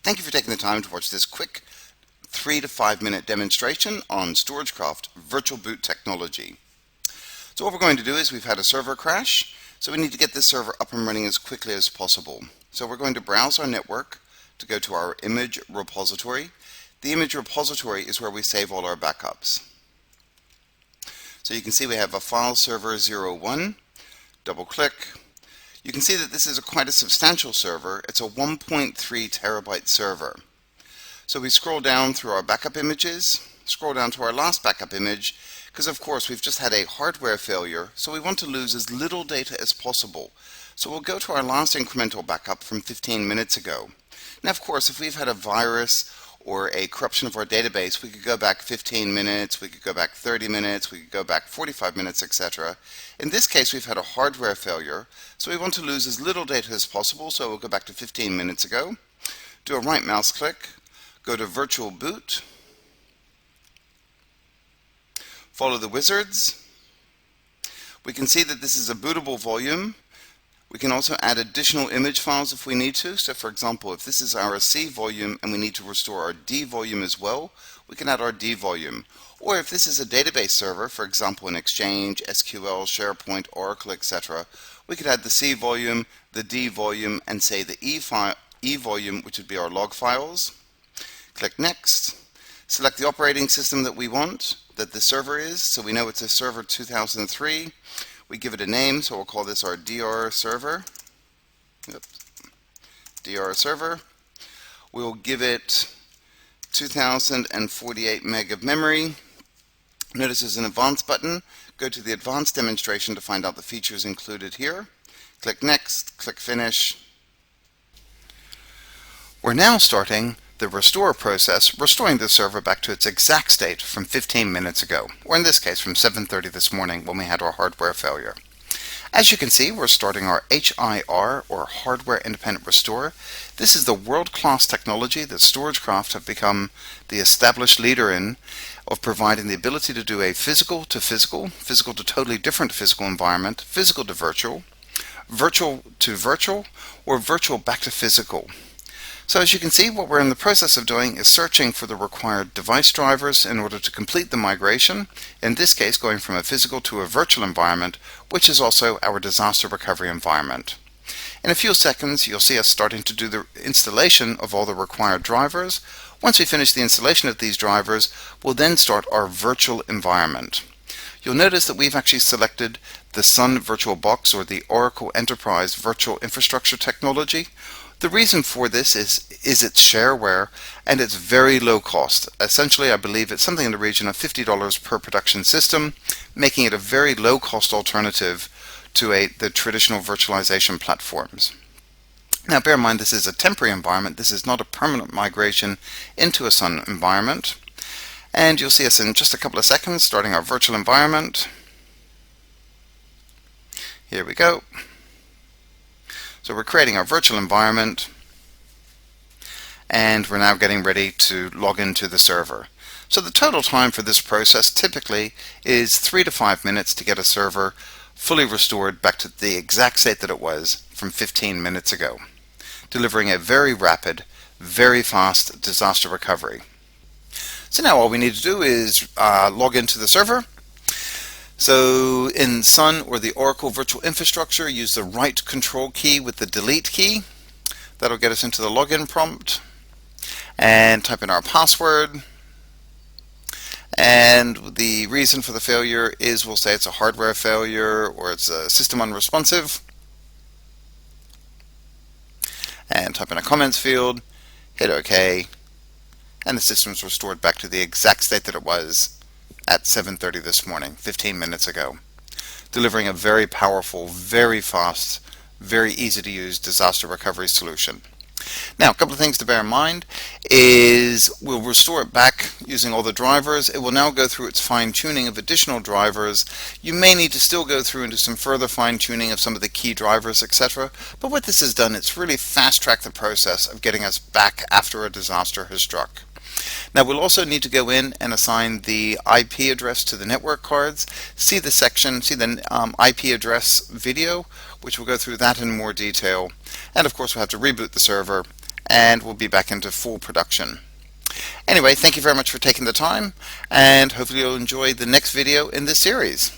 Thank you for taking the time to watch this quick 3 to 5 minute demonstration on StorageCraft VirtualBoot technology. So what we're going to do is we've had a server crash, so we need to get this server up and running as quickly as possible. So we're going to browse our network to go to our image repository. The image repository is where we save all our backups. So you can see we have a file server 01. Double click. You can see that this is quite a substantial server. It's a 1.3 terabyte server. So we scroll down through our backup images, scroll down to our last backup image, because of course we've just had a hardware failure, so we want to lose as little data as possible. So we'll go to our last incremental backup from 15 minutes ago. Now of course if we've had a virus or a corruption of our database, we could go back 15 minutes, we could go back 30 minutes, we could go back 45 minutes, etc. In this case, we've had a hardware failure, so we want to lose as little data as possible, so we'll go back to 15 minutes ago, do a right mouse click, go to VirtualBoot, follow the wizards. We can see that this is a bootable volume. We can also add additional image files if we need to. So for example, if this is our C volume and we need to restore our D volume as well, we can add our D volume. Or if this is a database server, for example in Exchange, SQL, SharePoint, Oracle, etc., we could add the C volume, the D volume, and say the E volume, which would be our log files. Click Next. Select the operating system that we want, that the server is. So we know it's a server 2003. We give it a name, so we'll call this our DR server. DR server. We'll give it 2048 meg of memory. Notice there's an advanced button. Go to the advanced demonstration to find out the features included here. Click Next, click Finish. We're now starting the restore process, restoring the server back to its exact state from 15 minutes ago, or in this case from 7:30 this morning when we had our hardware failure. As you can see, we're starting our HIR, or Hardware Independent Restore. This is the world-class technology that StorageCraft have become the established leader in, of providing the ability to do a physical to physical, physical to totally different physical environment, physical to virtual, virtual to virtual, or virtual back to physical. So as you can see, what we're in the process of doing is searching for the required device drivers in order to complete the migration, in this case going from a physical to a virtual environment, which is also our disaster recovery environment. In a few seconds, you'll see us starting to do the installation of all the required drivers. Once we finish the installation of these drivers, we'll then start our virtual environment. You'll notice that we've actually selected the Sun VirtualBox, or the Oracle Enterprise Virtual Infrastructure technology. The reason for this is its shareware and its very low cost. Essentially, I believe it's something in the region of $50 per production system, making it a very low cost alternative to the traditional virtualization platforms. Now bear in mind, this is a temporary environment. This is not a permanent migration into a Sun environment. And you'll see us in just a couple of seconds starting our virtual environment. Here we go. So we're creating our virtual environment, and we're now getting ready to log into the server. So the total time for this process typically is 3 to 5 minutes to get a server fully restored back to the exact state that it was from 15 minutes ago, delivering a very rapid, very fast disaster recovery. So now all we need to do is log into the server. So in Sun or the Oracle Virtual Infrastructure, use the right control key with the delete key. That'll get us into the login prompt. And type in our password. And the reason for the failure is, we'll say it's a hardware failure or it's a system unresponsive. And type in a comments field. Hit OK. And the system is restored back to the exact state that it was at 7:30 this morning, 15 minutes ago, delivering a very powerful, very fast, very easy to use disaster recovery solution. Now, a couple of things to bear in mind is we'll restore it back using all the drivers. It will now go through its fine-tuning of additional drivers. You may need to still go through and do some further fine-tuning of some of the key drivers, etc. But what this has done, it's really fast-tracked the process of getting us back after a disaster has struck. Now we'll also need to go in and assign the IP address to the network cards. See the IP address video, which will go through that in more detail. And of course we'll have to reboot the server and we'll be back into full production. Anyway, thank you very much for taking the time, and hopefully you'll enjoy the next video in this series.